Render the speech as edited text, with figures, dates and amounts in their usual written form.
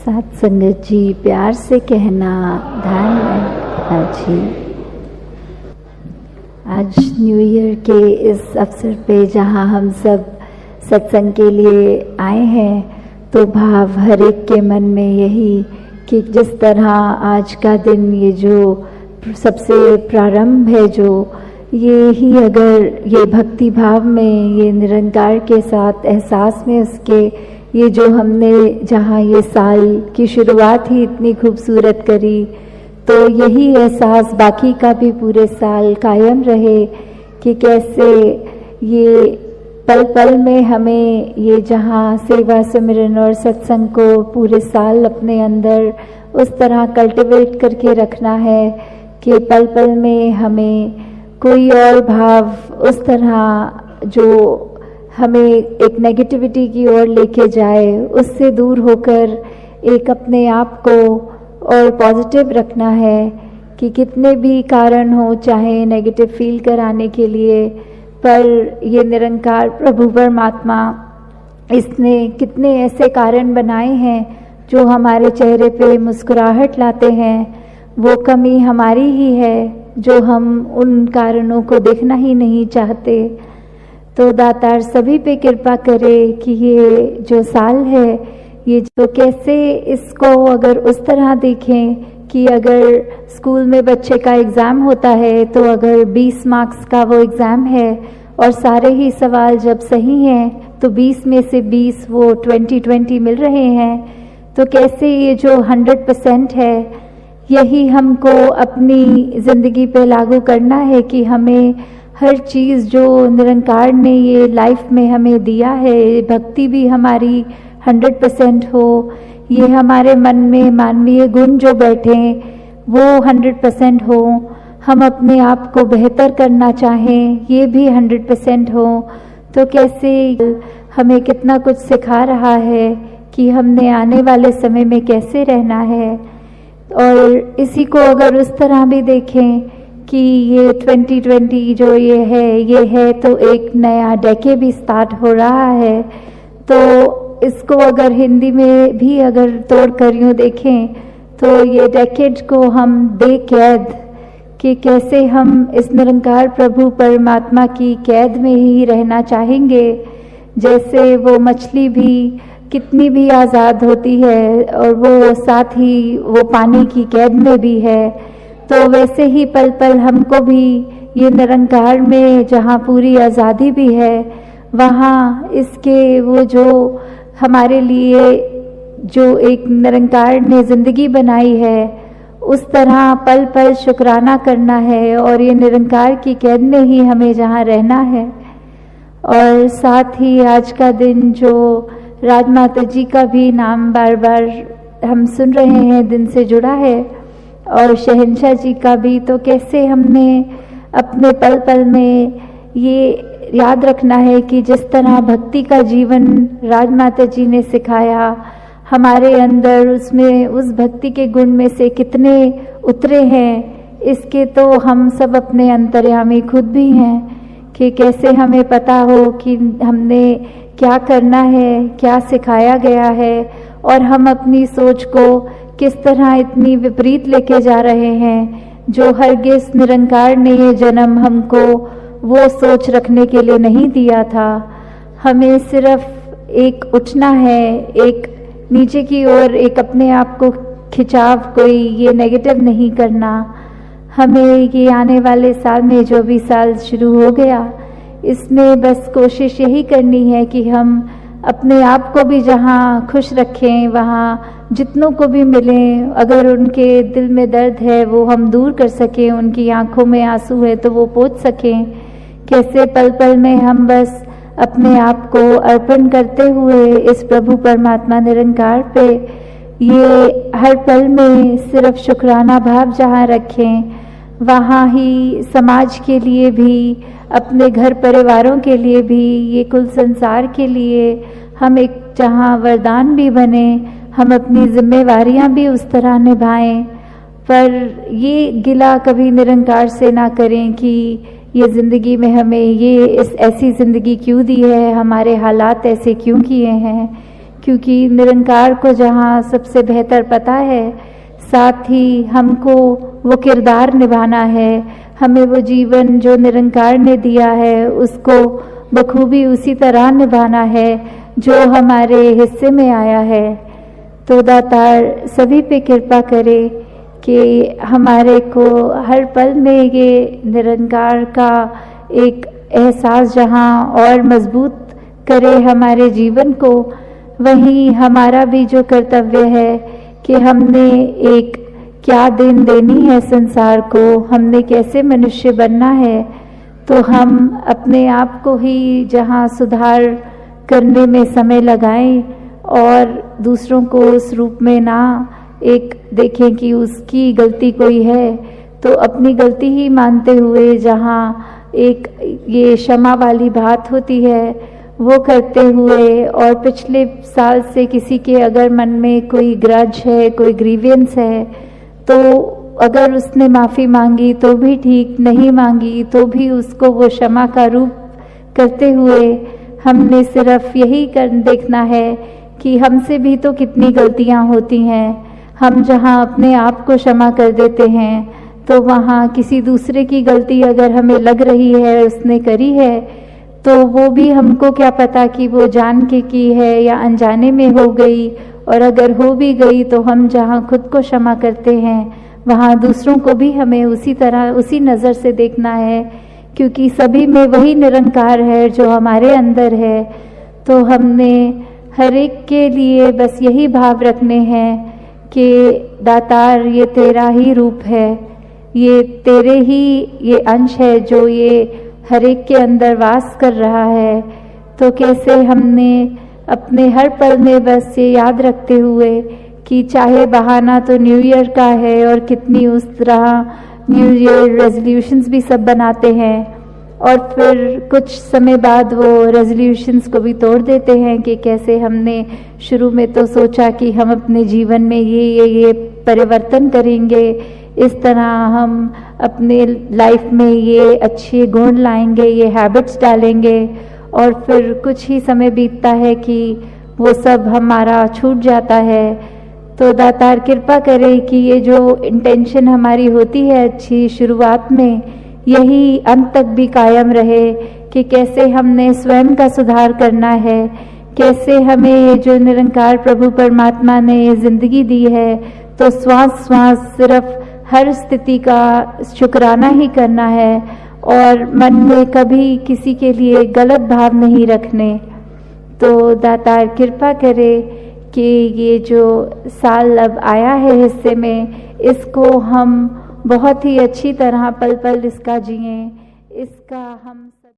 साथ संगत जी प्यार से कहना, ध्यान रखना जी। आज न्यू ईयर के इस अवसर पे जहाँ हम सब सत्संग के लिए आए हैं, तो भाव हर एक के मन में यही कि जिस तरह आज का दिन ये जो सबसे प्रारंभ है, जो ये ही अगर ये भक्ति भाव में, ये निरंकार के साथ एहसास में उसके, ये जो हमने जहाँ ये साल की शुरुआत ही इतनी खूबसूरत करी, तो यही एहसास बाकी का भी पूरे साल कायम रहे कि कैसे ये पल पल में हमें ये जहाँ सेवा सिमरन और सत्संग को पूरे साल अपने अंदर उस तरह कल्टिवेट करके रखना है कि पल पल में हमें कोई और भाव उस तरह जो हमें एक नेगेटिविटी की ओर लेके जाए, उससे दूर होकर एक अपने आप को और पॉजिटिव रखना है कि कितने भी कारण हो, चाहे नेगेटिव फील कराने के लिए, पर ये निरंकार प्रभु परमात्मा इसने कितने ऐसे कारण बनाए हैं जो हमारे चेहरे पे मुस्कुराहट लाते हैं। वो कमी हमारी ही है जो हम उन कारणों को देखना ही नहीं चाहते। तो दातार सभी पे कृपा करे कि ये जो साल है, ये जो कैसे इसको अगर उस तरह देखें कि अगर स्कूल में बच्चे का एग्ज़ाम होता है, तो अगर 20 मार्क्स का वो एग्ज़ाम है और सारे ही सवाल जब सही हैं तो 20 में से 20 वो 20-20 मिल रहे हैं, तो कैसे ये जो 100% है, यही हमको अपनी ज़िंदगी पे लागू करना है कि हमें हर चीज़ जो निरंकार ने ये लाइफ में हमें दिया है, भक्ति भी हमारी 100% हो, ये हमारे मन में मानवीय गुण जो बैठे वो 100% हो, हम अपने आप को बेहतर करना चाहें ये भी 100% हो, तो कैसे हमें कितना कुछ सिखा रहा है कि हमने आने वाले समय में कैसे रहना है। और इसी को अगर उस तरह भी देखें कि ये 2020 जो ये है तो एक नया डेकेड भी स्टार्ट हो रहा है, तो इसको अगर हिंदी में भी अगर तोड़ कर यूँ देखें तो ये डेकेड को हम दे कैद कि कैसे हम इस निरंकार प्रभु परमात्मा की कैद में ही रहना चाहेंगे। जैसे वो मछली भी कितनी भी आज़ाद होती है और वो साथ ही वो पानी की कैद में भी है, तो वैसे ही पल पल हमको भी ये निरंकार में जहाँ पूरी आज़ादी भी है, वहाँ इसके वो जो हमारे लिए जो एक निरंकार ने ज़िंदगी बनाई है, उस तरह पल पल शुक्राना करना है और ये निरंकार की कैद में ही हमें जहाँ रहना है। और साथ ही आज का दिन जो राजमाता जी का भी नाम बार बार हम सुन रहे हैं, दिन से जुड़ा है, और शहंशाह जी का भी, तो कैसे हमने अपने पल पल में ये याद रखना है कि जिस तरह भक्ति का जीवन राजमाता जी ने सिखाया, हमारे अंदर उसमें उस भक्ति के गुण में से कितने उतरे हैं, इसके तो हम सब अपने अंतर्यामी खुद भी हैं कि कैसे हमें पता हो कि हमने क्या करना है, क्या सिखाया गया है, और हम अपनी सोच को किस तरह इतनी विपरीत लेके जा रहे हैं, जो हरगिज़ निरंकार ने ये जन्म हमको वो सोच रखने के लिए नहीं दिया था। हमें सिर्फ एक उठना है, एक नीचे की ओर एक अपने आप को खिंचाव, कोई ये नेगेटिव नहीं करना। हमें ये आने वाले साल में जो भी साल शुरू हो गया, इसमें बस कोशिश यही करनी है कि हम अपने आप को भी जहाँ खुश रखें, वहाँ जितनों को भी मिलें, अगर उनके दिल में दर्द है वो हम दूर कर सकें, उनकी आंखों में आंसू है तो वो पोंछ सकें। कैसे पल पल में हम बस अपने आप को अर्पण करते हुए इस प्रभु परमात्मा निरंकार पे ये हर पल में सिर्फ शुक्राना भाव जहाँ रखें, वहाँ ही समाज के लिए भी, अपने घर परिवारों के लिए भी, ये कुल संसार के लिए हम एक जहाँ वरदान भी बने, हम अपनी जिम्मेवारियाँ भी उस तरह निभाएं। पर ये गिला कभी निरंकार से ना करें कि ये ज़िंदगी में हमें ये ऐसी ज़िंदगी क्यों दी है, हमारे हालात ऐसे क्यों किए हैं, क्योंकि निरंकार को जहाँ सबसे बेहतर पता है, साथ ही हमको वो किरदार निभाना है, हमें वो जीवन जो निरंकार ने दिया है उसको बखूबी उसी तरह निभाना है जो हमारे हिस्से में आया है। तो दातार सभी पे कृपा करे कि हमारे को हर पल में ये निरंकार का एक एहसास जहाँ और मजबूत करे हमारे जीवन को, वहीं हमारा भी जो कर्तव्य है कि हमने एक क्या देन देनी है संसार को, हमने कैसे मनुष्य बनना है, तो हम अपने आप को ही जहाँ सुधार करने में समय लगाएं और दूसरों को उस रूप में ना एक देखें कि उसकी गलती कोई है, तो अपनी गलती ही मानते हुए जहाँ एक ये क्षमा वाली बात होती है वो करते हुए, और पिछले साल से किसी के अगर मन में कोई ग्रज है, कोई ग्रीवियंस है, तो अगर उसने माफ़ी मांगी तो भी ठीक, नहीं मांगी तो भी उसको वो क्षमा का रूप करते हुए हमने सिर्फ यही कर देखना है कि हमसे भी तो कितनी गलतियां होती हैं। हम जहां अपने आप को क्षमा कर देते हैं तो वहां किसी दूसरे की गलती अगर हमें लग रही है उसने करी है, तो वो भी हमको क्या पता कि वो जान के की है या अनजाने में हो गई, और अगर हो भी गई तो हम जहाँ खुद को क्षमा करते हैं वहाँ दूसरों को भी हमें उसी तरह उसी नज़र से देखना है, क्योंकि सभी में वही निरंकार है जो हमारे अंदर है। तो हमने हर एक के लिए बस यही भाव रखने हैं कि दातार ये तेरा ही रूप है, ये तेरे ही ये अंश है जो ये हर एक के अंदर वास कर रहा है। तो कैसे हमने अपने हर पल में बस ये याद रखते हुए कि चाहे बहाना तो न्यू ईयर का है और कितनी उस तरह न्यू ईयर रेजोल्यूशंस भी सब बनाते हैं, और फिर कुछ समय बाद वो रेजोल्यूशंस को भी तोड़ देते हैं कि कैसे हमने शुरू में तो सोचा कि हम अपने जीवन में ये परिवर्तन करेंगे, इस तरह हम अपने लाइफ में ये अच्छे गुण लाएंगे, ये हैबिट्स डालेंगे, और फिर कुछ ही समय बीतता है कि वो सब हमारा छूट जाता है। तो दातार कृपा करे कि ये जो इंटेंशन हमारी होती है अच्छी शुरुआत में, यही अंत तक भी कायम रहे कि कैसे हमने स्वयं का सुधार करना है, कैसे हमें ये जो निरंकार प्रभु परमात्मा ने ये जिंदगी दी है, तो श्वास श्वास सिर्फ हर स्थिति का शुक्राना ही करना है और मन में कभी किसी के लिए गलत भाव नहीं रखने। तो दातार कृपा करे कि ये जो साल अब आया है हिस्से में, इसको हम बहुत ही अच्छी तरह पल पल इसका जिएं, इसका हम